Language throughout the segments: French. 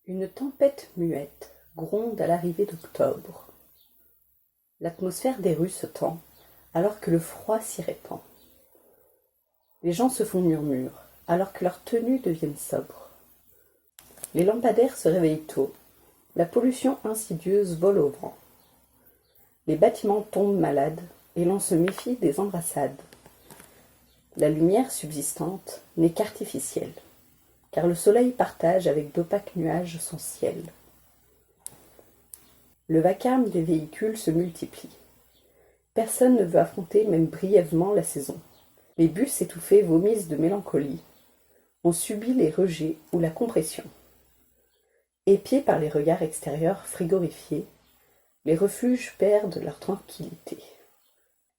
Une tempête muette gronde à l'arrivée d'octobre. L'atmosphère des rues se tend, alors que le froid s'y répand. Les gens se font murmure, alors que leurs tenues deviennent sobres. Les lampadaires se réveillent tôt, la pollution insidieuse vole au vent. Les bâtiments tombent malades, et l'on se méfie des embrassades. La lumière subsistante n'est qu'artificielle, car le soleil partage avec d'opaques nuages son ciel. Le vacarme des véhicules se multiplie. Personne ne veut affronter même brièvement la saison. Les bus étouffés vomissent de mélancolie. On subit les rejets ou la compression. Épiés par les regards extérieurs frigorifiés, les refuges perdent leur tranquillité.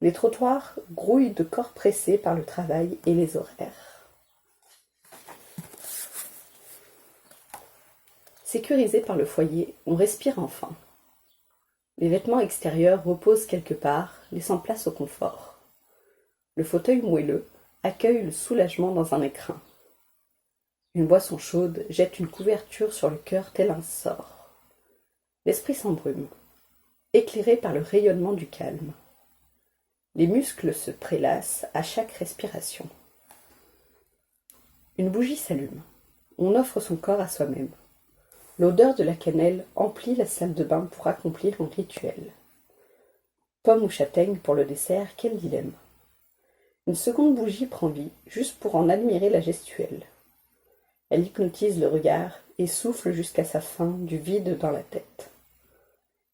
Les trottoirs grouillent de corps pressés par le travail et les horaires. Sécurisés par le foyer, on respire enfin. Les vêtements extérieurs reposent quelque part, laissant place au confort. Le fauteuil moelleux accueille le soulagement dans un écrin. Une boisson chaude jette une couverture sur le cœur tel un sort. L'esprit s'embrume, éclairé par le rayonnement du calme. Les muscles se prélassent à chaque respiration. Une bougie s'allume. On offre son corps à soi-même. L'odeur de la cannelle emplit la salle de bain pour accomplir un rituel. Pomme ou châtaigne pour le dessert, quel dilemme. Une seconde bougie prend vie, juste pour en admirer la gestuelle. Elle hypnotise le regard et souffle jusqu'à sa fin du vide dans la tête.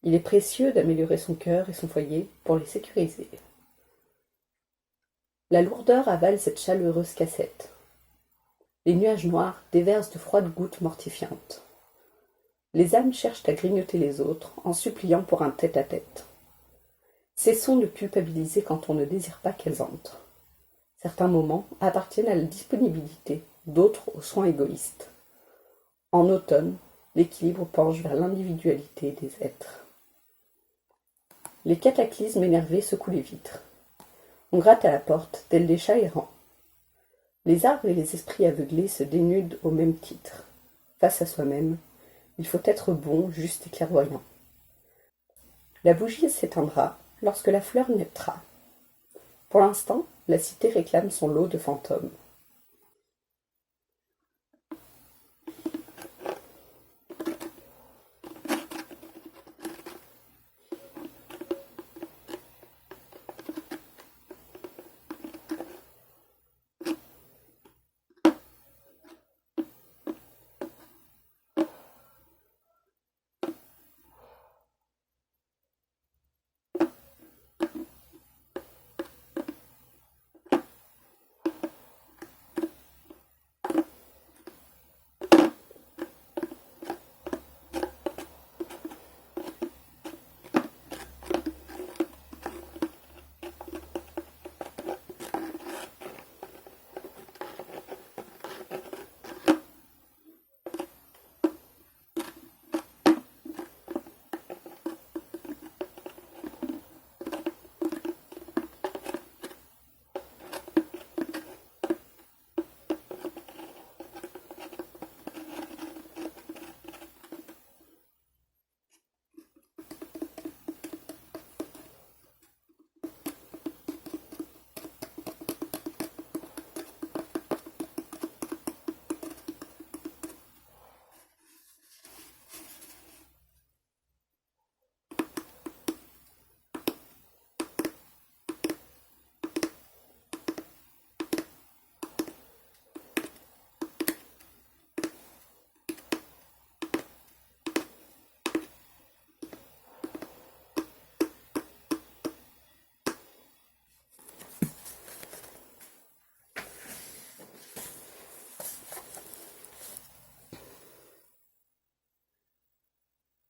Il est précieux d'améliorer son cœur et son foyer pour les sécuriser. La lourdeur avale cette chaleureuse cassette. Les nuages noirs déversent de froides gouttes mortifiantes. Les âmes cherchent à grignoter les autres en suppliant pour un tête-à-tête. Cessons de culpabiliser quand on ne désire pas qu'elles entrent. Certains moments appartiennent à la disponibilité, d'autres aux soins égoïstes. En automne, l'équilibre penche vers l'individualité des êtres. Les cataclysmes énervés secouent les vitres. On gratte à la porte, tels des chats errants. Les arbres et les esprits aveuglés se dénudent au même titre. Face à soi-même, il faut être bon, juste et clairvoyant. La bougie s'éteindra lorsque la fleur naîtra. Pour l'instant, la cité réclame son lot de fantômes.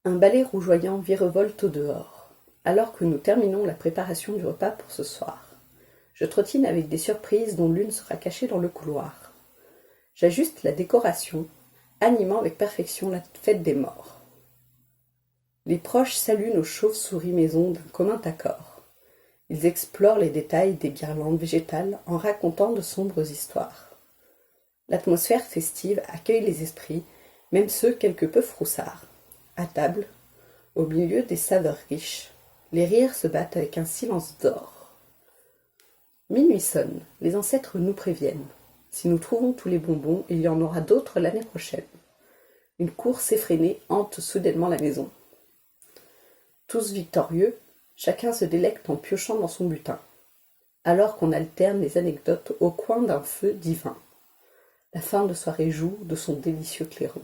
Un balai rougeoyant virevolte au dehors, alors que nous terminons la préparation du repas pour ce soir. Je trottine avec des surprises dont l'une sera cachée dans le couloir. J'ajuste la décoration, animant avec perfection la fête des morts. Les proches saluent nos chauves-souris maison d'un commun accord. Ils explorent les détails des guirlandes végétales en racontant de sombres histoires. L'atmosphère festive accueille les esprits même ceux quelque peu froussards. À table, au milieu des saveurs riches, les rires se battent avec un silence d'or. Minuit sonne, les ancêtres nous préviennent. Si nous trouvons tous les bonbons, il y en aura d'autres l'année prochaine. Une course effrénée hante soudainement la maison. Tous victorieux, chacun se délecte en piochant dans son butin, alors qu'on alterne les anecdotes au coin d'un feu divin. La fin de soirée joue de son délicieux clairon.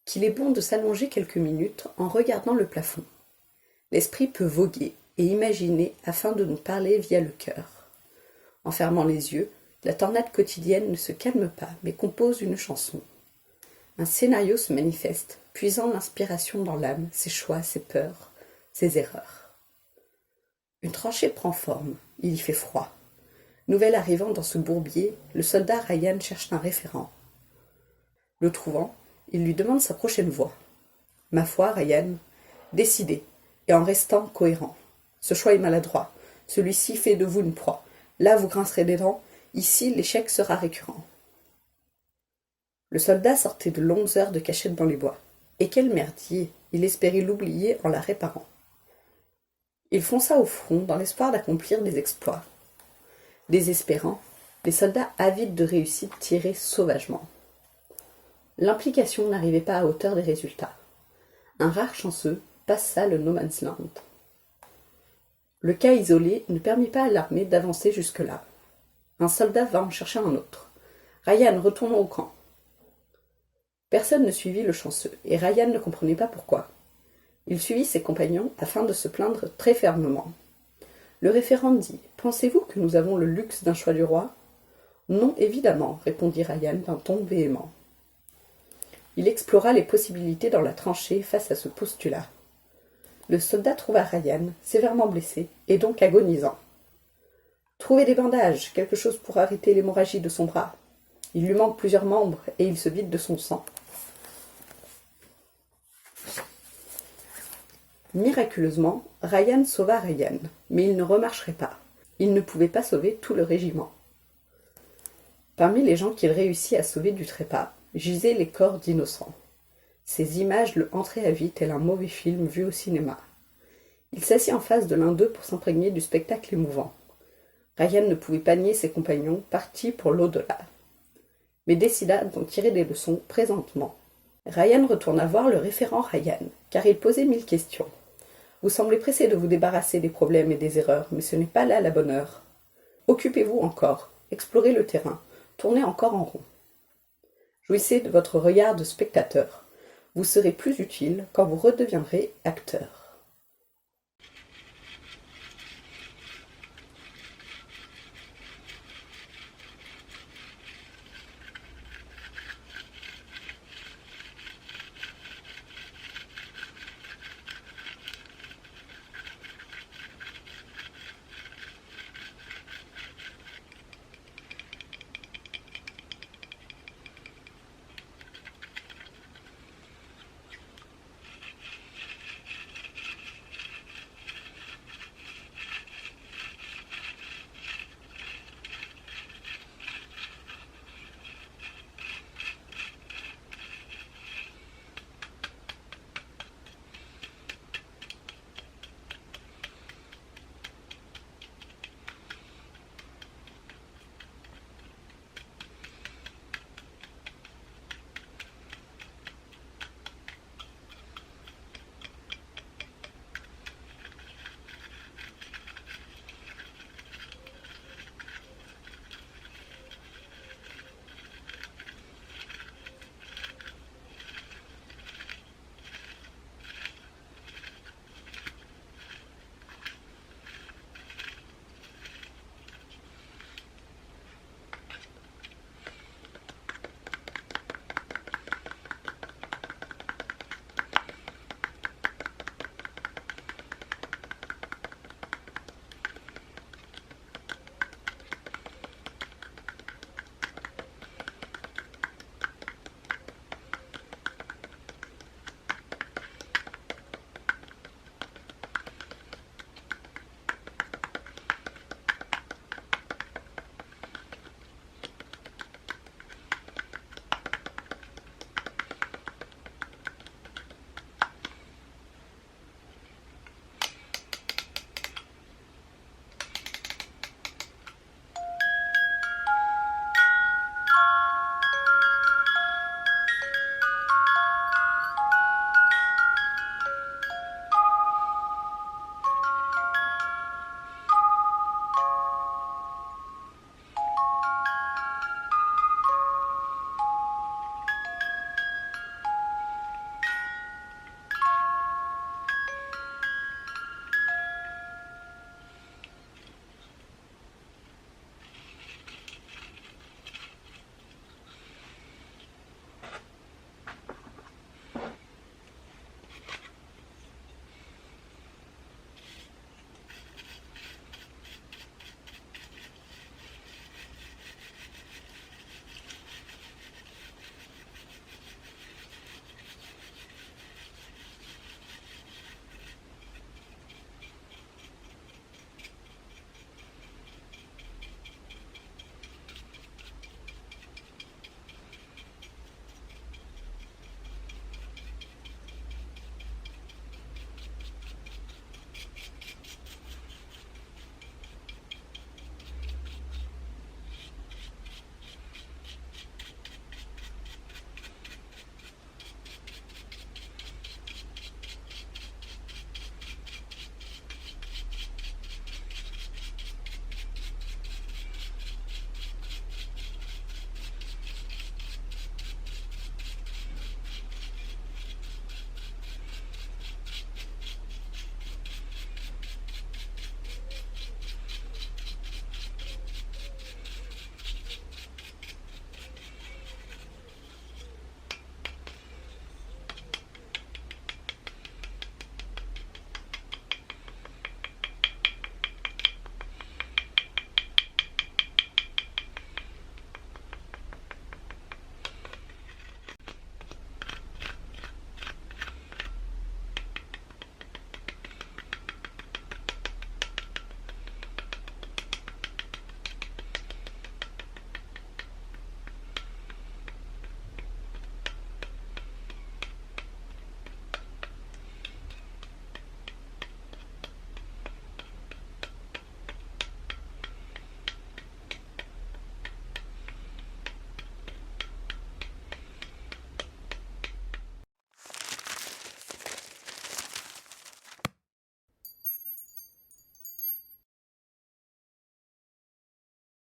Qu'il est bon de s'allonger quelques minutes en regardant le plafond. L'esprit peut voguer et imaginer afin de nous parler via le cœur. En fermant les yeux, la tornade quotidienne ne se calme pas, mais compose une chanson. Un scénario se manifeste, puisant l'inspiration dans l'âme, ses choix, ses peurs, ses erreurs. Une tranchée prend forme, il y fait froid. Nouvel arrivant dans ce bourbier, le soldat Ryan cherche un référent. Le trouvant, il lui demande sa prochaine voie. Ma foi, Ryan, décidez, et en restant cohérent. Ce choix est maladroit, celui-ci fait de vous une proie. Là vous grincerez des dents, ici l'échec sera récurrent. Le soldat sortait de longues heures de cachette dans les bois. Et quel merdier, il espérait l'oublier en la réparant. Il fonça au front dans l'espoir d'accomplir des exploits. Désespérants, les soldats avides de réussite tiraient sauvagement. L'implication n'arrivait pas à hauteur des résultats. Un rare chanceux passa le No Man's Land. Le cas isolé ne permit pas à l'armée d'avancer jusque-là. Un soldat va en chercher un autre. Ryan, retournons au camp. Personne ne suivit le chanceux, et Ryan ne comprenait pas pourquoi. Il suivit ses compagnons afin de se plaindre très fermement. Le référent dit « Pensez-vous que nous avons le luxe d'un choix du roi ?»« Non, évidemment, répondit Ryan d'un ton véhément. Il explora les possibilités dans la tranchée face à ce postulat. Le soldat trouva Ryan, sévèrement blessé, et donc agonisant. « Trouvez des bandages, quelque chose pour arrêter l'hémorragie de son bras. » Il lui manque plusieurs membres et il se vide de son sang. Miraculeusement, Ryan sauva Ryan, mais il ne remarcherait pas. Il ne pouvait pas sauver tout le régiment. Parmi les gens qu'il réussit à sauver du trépas, gisaient les corps d'innocents. Ces images le hantaient à vie tel un mauvais film vu au cinéma. Il s'assit en face de l'un d'eux pour s'imprégner du spectacle émouvant. Ryan ne pouvait pas nier ses compagnons, partis pour l'au-delà, mais décida d'en tirer des leçons présentement. Ryan retourna voir le référent Ryan, car il posait 1000 questions. Vous semblez pressé de vous débarrasser des problèmes et des erreurs, mais ce n'est pas là la bonne heure. Occupez-vous encore, explorez le terrain, tournez encore en rond. Jouissez de votre regard de spectateur. Vous serez plus utile quand vous redeviendrez acteur.